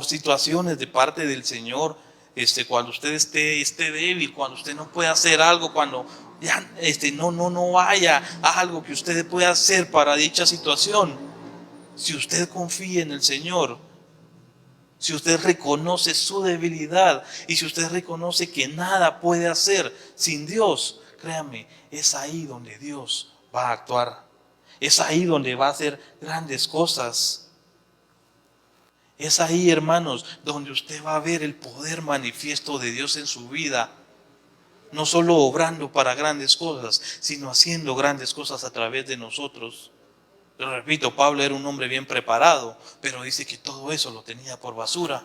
situaciones de parte del Señor, cuando usted esté débil, cuando usted no pueda hacer algo, cuando ya no haya algo que usted pueda hacer para dicha situación, si usted confía en el Señor, si usted reconoce su debilidad y si usted reconoce que nada puede hacer sin Dios, créame, es ahí donde Dios va a actuar. Es ahí donde va a hacer grandes cosas. Es ahí, hermanos, donde usted va a ver el poder manifiesto de Dios en su vida. No solo obrando para grandes cosas, sino haciendo grandes cosas a través de nosotros. Pero repito, Pablo era un hombre bien preparado, pero dice que todo eso lo tenía por basura.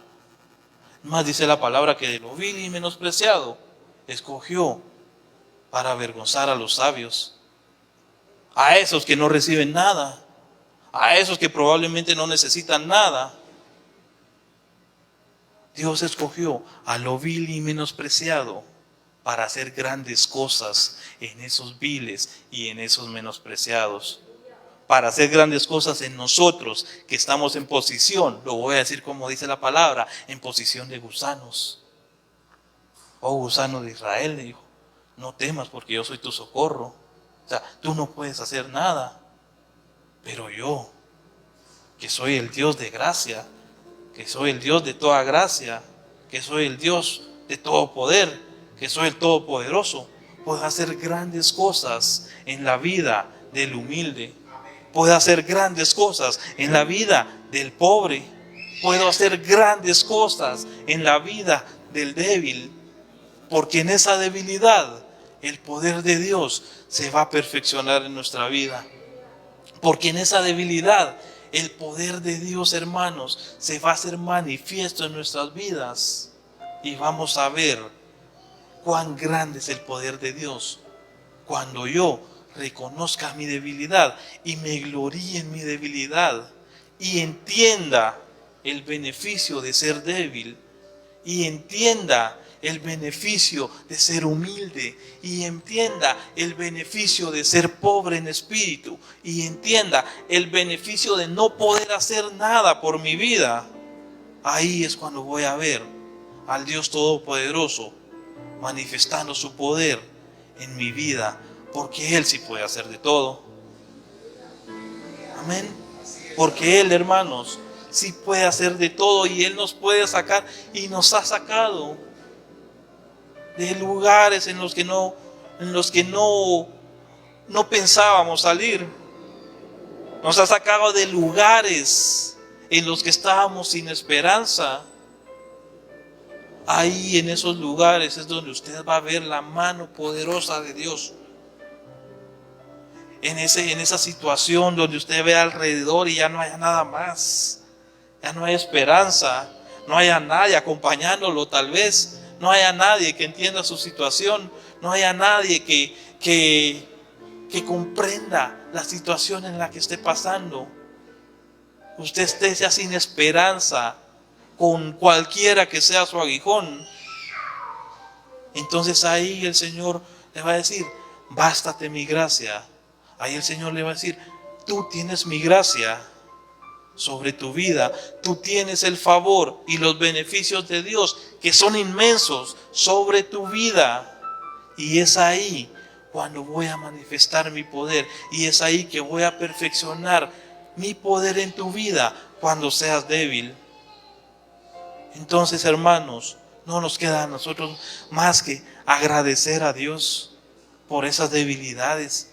Más dice la palabra que de lo vil y menospreciado escogió para avergonzar a los sabios. A esos que no reciben nada, a esos que probablemente no necesitan nada. Dios escogió a lo vil y menospreciado para hacer grandes cosas en esos viles y en esos menospreciados. Para hacer grandes cosas en nosotros que estamos en posición, lo voy a decir como dice la palabra, en posición de gusanos. Oh gusano de Israel, le dijo, no temas porque yo soy tu socorro. O sea, tú no puedes hacer nada, pero yo, que soy el Dios de gracia, que soy el Dios de toda gracia, que soy el Dios de todo poder, que soy el Todopoderoso, puedo hacer grandes cosas en la vida del humilde. Puedo hacer grandes cosas en la vida del pobre. Puedo hacer grandes cosas en la vida del débil. Porque en esa debilidad el poder de Dios se va a perfeccionar en nuestra vida. Porque en esa debilidad el poder de Dios, hermanos, se va a hacer manifiesto en nuestras vidas. Y vamos a ver cuán grande es el poder de Dios cuando yo reconozca mi debilidad y me gloríe en mi debilidad y entienda el beneficio de ser débil y entienda el beneficio de ser humilde y entienda el beneficio de ser pobre en espíritu y entienda el beneficio de no poder hacer nada por mi vida. Ahí es cuando voy a ver al Dios Todopoderoso manifestando su poder en mi vida, porque Él sí puede hacer de todo. Amén. Porque Él, hermanos, sí puede hacer de todo y Él nos puede sacar y nos ha sacado de lugares en los que no pensábamos salir. Nos ha sacado de lugares en los que estábamos sin esperanza. Ahí en esos lugares es donde usted va a ver la mano poderosa de Dios. En esa situación donde usted ve alrededor y ya no haya nada más. Ya no hay esperanza. No haya nadie acompañándolo tal vez. No haya nadie que entienda su situación. No haya nadie que comprenda la situación en la que esté pasando. Usted esté ya sin esperanza con cualquiera que sea su aguijón. Entonces ahí el Señor le va a decir, bástate mi gracia. Ahí el Señor le va a decir, tú tienes mi gracia sobre tu vida. Tú tienes el favor y los beneficios de Dios que son inmensos sobre tu vida. Y es ahí cuando voy a manifestar mi poder. Y es ahí que voy a perfeccionar mi poder en tu vida cuando seas débil. Entonces, hermanos, no nos queda a nosotros más que agradecer a Dios por esas debilidades,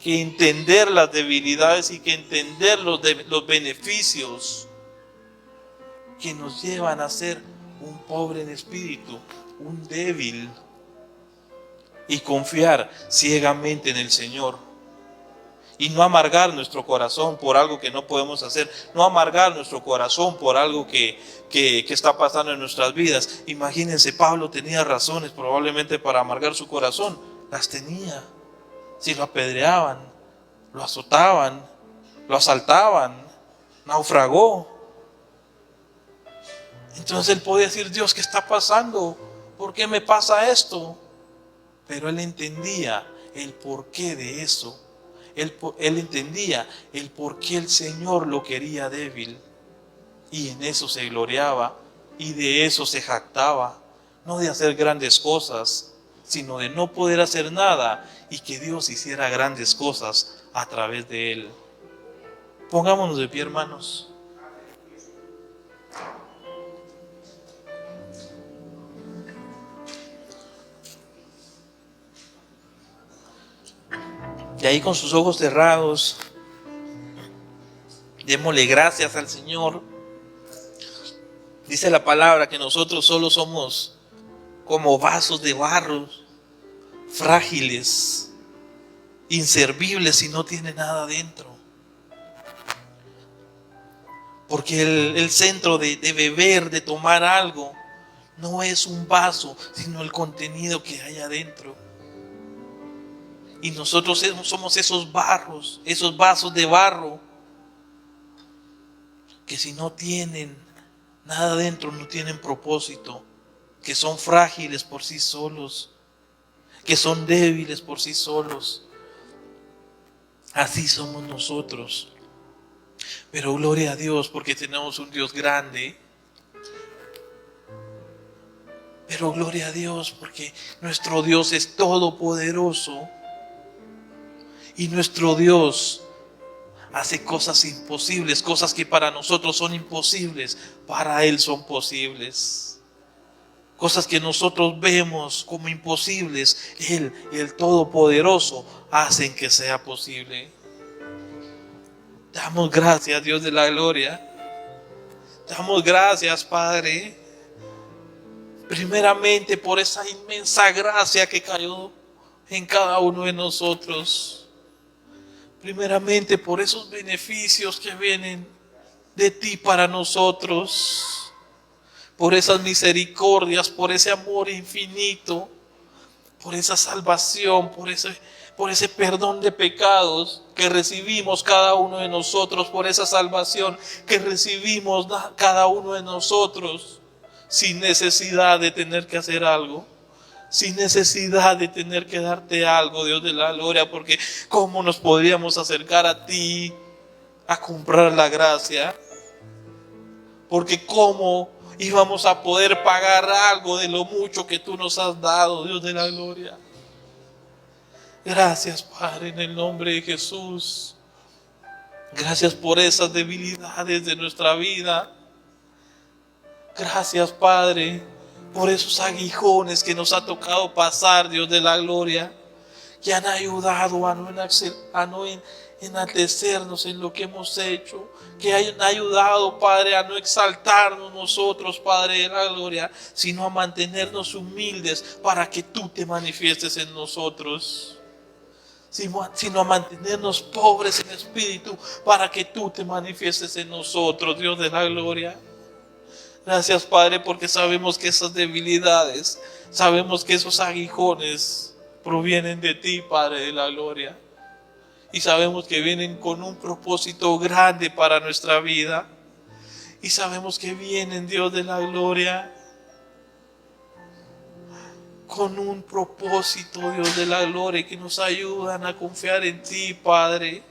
que entender las debilidades y que entender los beneficios que nos llevan a ser un pobre en espíritu, un débil, y confiar ciegamente en el Señor. Y no amargar nuestro corazón por algo que no podemos hacer. No amargar nuestro corazón por algo que está pasando en nuestras vidas. Imagínense, Pablo tenía razones probablemente para amargar su corazón. Las tenía. Si lo apedreaban, lo azotaban, lo asaltaban, naufragó. Entonces él podía decir, Dios, ¿qué está pasando? ¿Por qué me pasa esto? Pero él entendía el porqué de eso. Él entendía el por qué el Señor lo quería débil. Y en eso se gloriaba. Y de eso se jactaba. No de hacer grandes cosas, sino de no poder hacer nada. Y que Dios hiciera grandes cosas a través de él. Pongámonos de pie, hermanos. Y ahí con sus ojos cerrados, Démosle gracias al Señor. Dice la palabra que nosotros solo somos como vasos de barro, frágiles, inservibles y no tiene nada dentro. Porque el centro de beber, de tomar algo, no es un vaso, sino el contenido que hay adentro. Y nosotros somos esos barros, esos vasos de barro, que si no tienen nada adentro, no tienen propósito, que son frágiles por sí solos, que son débiles por sí solos. Así somos nosotros. Pero gloria a Dios porque tenemos un Dios grande. Pero gloria a Dios porque nuestro Dios es todopoderoso. Y nuestro Dios hace cosas imposibles, cosas que para nosotros son imposibles, para Él son posibles. Cosas que nosotros vemos como imposibles, Él, el Todopoderoso, hacen que sea posible. Damos gracias, Dios de la gloria. Damos gracias, Padre. Primeramente por esa inmensa gracia que cayó en cada uno de nosotros. Primeramente por esos beneficios que vienen de ti para nosotros. Por esas misericordias, por ese amor infinito, por esa salvación, por ese perdón de pecados que recibimos cada uno de nosotros, por esa salvación que recibimos cada uno de nosotros, sin necesidad de tener que hacer algo, sin necesidad de tener que darte algo, Dios de la gloria, porque ¿cómo nos podríamos acercar a ti a comprar la gracia? Porque ¿cómo íbamos a poder pagar algo de lo mucho que tú nos has dado, Dios de la gloria? Gracias, Padre, en el nombre de Jesús. Gracias por esas debilidades de nuestra vida. Gracias, Padre, por esos aguijones que nos ha tocado pasar, Dios de la gloria, que han ayudado a no enaltecernos en lo que hemos hecho, que han ayudado, Padre, a no exaltarnos nosotros, Padre de la gloria, sino a mantenernos humildes para que tú te manifiestes en nosotros, sino a mantenernos pobres en espíritu para que tú te manifiestes en nosotros, Dios de la gloria. Gracias, Padre, porque sabemos que esas debilidades, sabemos que esos aguijones provienen de ti, Padre de la gloria. Y sabemos que vienen con un propósito grande para nuestra vida. Y sabemos que vienen, Dios de la gloria, con un propósito, Dios de la gloria, que nos ayudan a confiar en ti, Padre.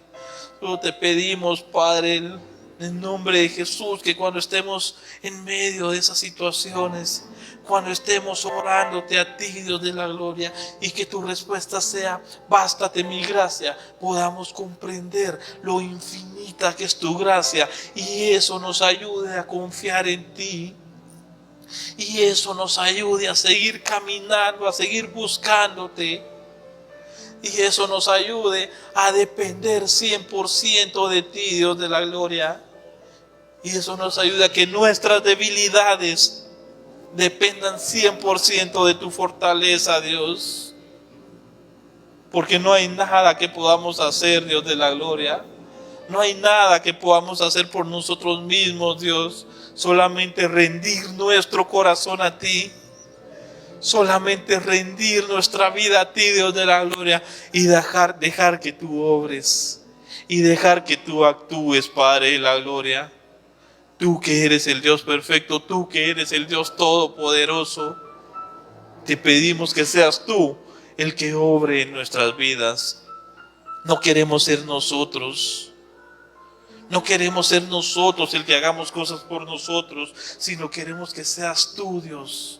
Solo te pedimos, Padre, en el nombre de Jesús, que cuando estemos en medio de esas situaciones, cuando estemos orándote a ti, Dios de la gloria, y que tu respuesta sea, bástate mi gracia, podamos comprender lo infinita que es tu gracia, y eso nos ayude a confiar en ti, y eso nos ayude a seguir caminando, a seguir buscándote, y eso nos ayude a depender 100% de ti, Dios de la gloria, y eso nos ayude a que nuestras debilidades dependan 100% de tu fortaleza, Dios. Porque no hay nada que podamos hacer, Dios de la gloria. No hay nada que podamos hacer por nosotros mismos, Dios. Solamente rendir nuestro corazón a ti. Solamente rendir nuestra vida a ti, Dios de la gloria. Y dejar que tú obres. Y dejar que tú actúes, Padre de la gloria. Tú que eres el Dios perfecto, tú que eres el Dios todopoderoso, te pedimos que seas tú el que obre en nuestras vidas. No queremos ser nosotros. No queremos ser nosotros el que hagamos cosas por nosotros, sino queremos que seas tú, Dios,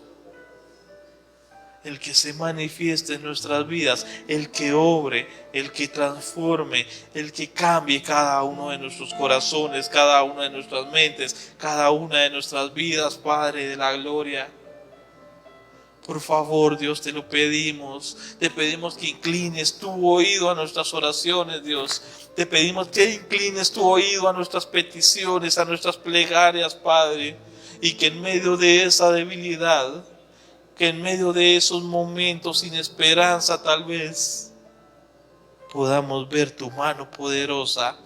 el que se manifieste en nuestras vidas, el que obre, el que transforme, el que cambie cada uno de nuestros corazones, cada una de nuestras mentes, cada una de nuestras vidas, Padre de la gloria. Por favor, Dios, te lo pedimos. Te pedimos que inclines tu oído a nuestras oraciones, Dios. Te pedimos que inclines tu oído a nuestras peticiones, a nuestras plegarias, Padre. Y que en medio de esa debilidad, que en medio de esos momentos sin esperanza tal vez, podamos ver tu mano poderosa,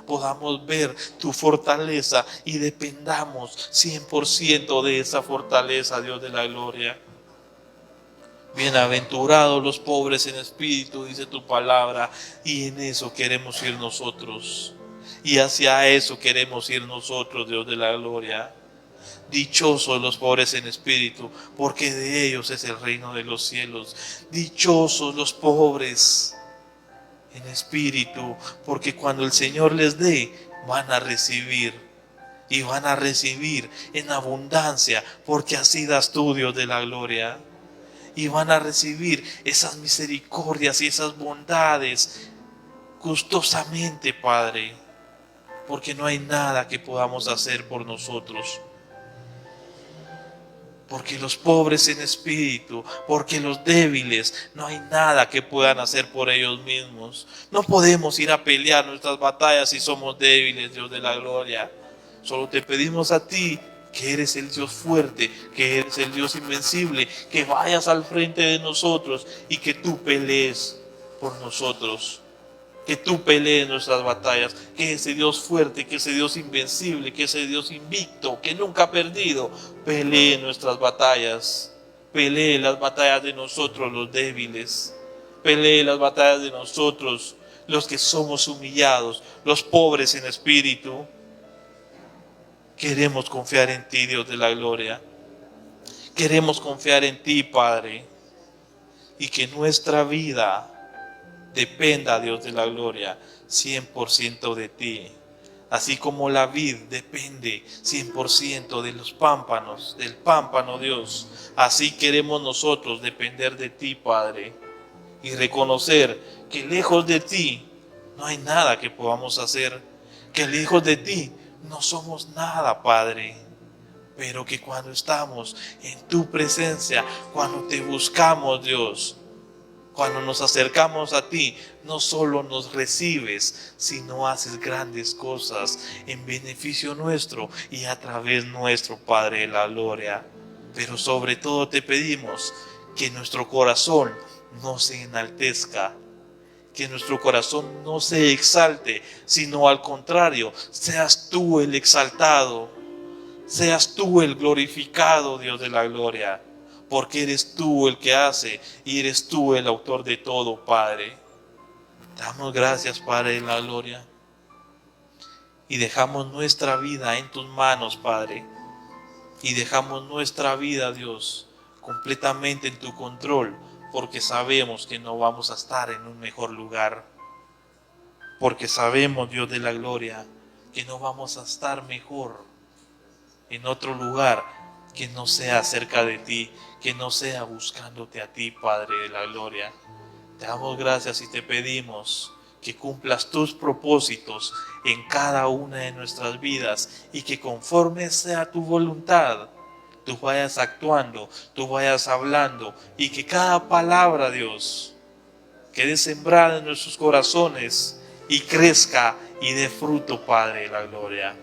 podamos ver tu fortaleza y dependamos 100% de esa fortaleza, Dios de la gloria. Bienaventurados los pobres en espíritu, dice tu palabra, y en eso queremos ir nosotros. Y hacia eso queremos ir nosotros, Dios de la gloria. Dichosos los pobres en espíritu, porque de ellos es el reino de los cielos. Dichosos los pobres en espíritu, porque cuando el Señor les dé, van a recibir. Y van a recibir en abundancia, porque así das tú, Dios de la gloria. Y van a recibir esas misericordias y esas bondades gustosamente, Padre, porque no hay nada que podamos hacer por nosotros. Porque los pobres en espíritu, porque los débiles, no hay nada que puedan hacer por ellos mismos. No podemos ir a pelear nuestras batallas si somos débiles, Dios de la gloria. Solo te pedimos a ti, que eres el Dios fuerte, que eres el Dios invencible, que vayas al frente de nosotros y que tú pelees por nosotros. Que tú pelees nuestras batallas, que ese Dios fuerte, que ese Dios invencible, que ese Dios invicto, que nunca ha perdido, pelee nuestras batallas. Pelee las batallas de nosotros los débiles. Pelee las batallas de nosotros los que somos humillados, los pobres en espíritu. Queremos confiar en ti, Dios de la gloria. Queremos confiar en ti, Padre. Y que nuestra vida dependa, Dios de la gloria, 100% de ti. Así como la vid depende 100% de los pámpanos, del pámpano, Dios. Así queremos nosotros depender de ti, Padre. Y reconocer que lejos de ti no hay nada que podamos hacer. Que lejos de ti no somos nada, Padre. Pero que cuando estamos en tu presencia, cuando te buscamos, Dios, cuando nos acercamos a ti, no solo nos recibes, sino haces grandes cosas en beneficio nuestro y a través nuestro, Padre de la gloria. Pero sobre todo te pedimos que nuestro corazón no se enaltezca, que nuestro corazón no se exalte, sino al contrario, seas tú el exaltado, seas tú el glorificado, Dios de la gloria. Porque eres tú el que hace y eres tú el autor de todo, Padre. Damos gracias, Padre de la gloria. Y dejamos nuestra vida en tus manos, Padre. Y dejamos nuestra vida, Dios, completamente en tu control. Porque sabemos que no vamos a estar en un mejor lugar. Porque sabemos, Dios de la gloria, que no vamos a estar mejor en otro lugar que no sea cerca de ti, que no sea buscándote a ti, Padre de la gloria. Te damos gracias y te pedimos que cumplas tus propósitos en cada una de nuestras vidas y que conforme sea tu voluntad, tú vayas actuando, tú vayas hablando y que cada palabra, Dios, quede sembrada en nuestros corazones y crezca y dé fruto, Padre de la gloria.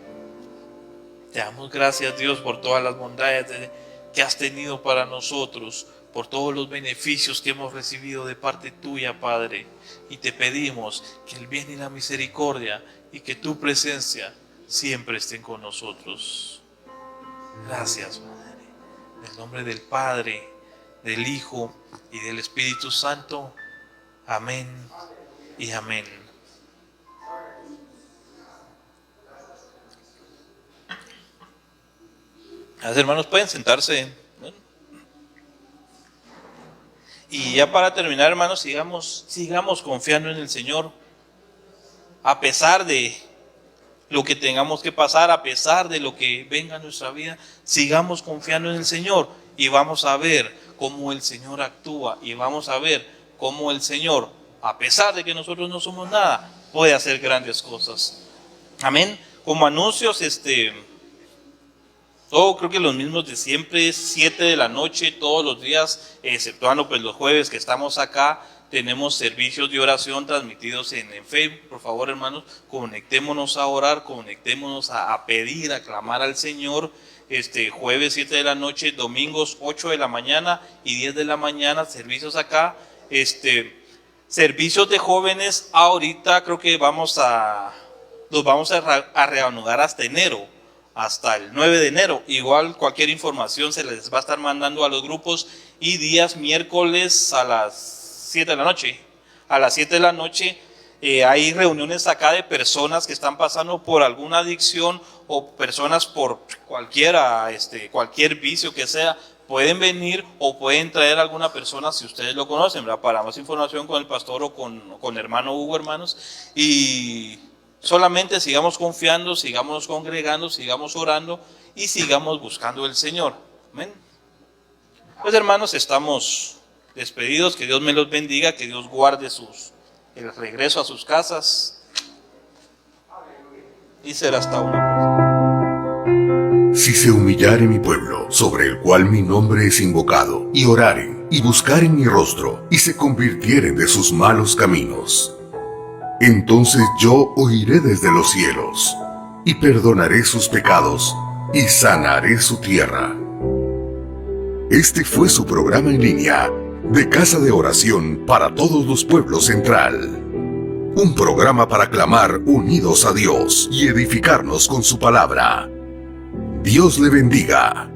Te damos gracias, Dios, por todas las bondades que has tenido para nosotros, por todos los beneficios que hemos recibido de parte tuya, Padre. Y te pedimos que el bien y la misericordia y que tu presencia siempre estén con nosotros. Gracias, Padre. En el nombre del Padre, del Hijo y del Espíritu Santo. Amén y amén. Las hermanos pueden sentarse. Y ya para terminar, hermanos, sigamos confiando en el Señor. A pesar de lo que tengamos que pasar, a pesar de lo que venga en nuestra vida, sigamos confiando en el Señor. Y vamos a ver cómo el Señor actúa. Y vamos a ver cómo el Señor, a pesar de que nosotros no somos nada, puede hacer grandes cosas. Amén. Como anuncios, Todo creo que los mismos de siempre, 7 de la noche, todos los días, exceptuando pues los jueves que estamos acá. Tenemos servicios de oración transmitidos en Facebook. Por favor, hermanos, conectémonos a orar, conectémonos a pedir, a clamar al Señor. Jueves 7 de la noche, domingos 8 de la mañana y 10 de la mañana, servicios acá. Servicios de jóvenes, ahorita creo que los vamos a reanudar hasta enero, hasta el 9 de enero. Igual cualquier información se les va a estar mandando a los grupos. Y días miércoles a las 7 de la noche. A las 7 de la noche hay reuniones acá de personas que están pasando por alguna adicción o personas por cualquier vicio que sea. Pueden venir o pueden traer a alguna persona si ustedes lo conocen, ¿verdad? Para más información con el pastor o con hermano Hugo, hermanos. Y solamente sigamos confiando, sigamos congregando, sigamos orando y sigamos buscando el Señor. Amén. Pues hermanos, estamos despedidos. Que Dios me los bendiga, que Dios guarde el regreso a sus casas. Y será hasta una próxima. Si se humillare mi pueblo, sobre el cual mi nombre es invocado, y oraren, y buscaren mi rostro, y se convirtieren de sus malos caminos, entonces yo oiré desde los cielos, y perdonaré sus pecados, y sanaré su tierra. Este fue su programa en línea, de Casa de Oración para Todos los Pueblos Central. Un programa para clamar unidos a Dios y edificarnos con su palabra. Dios le bendiga.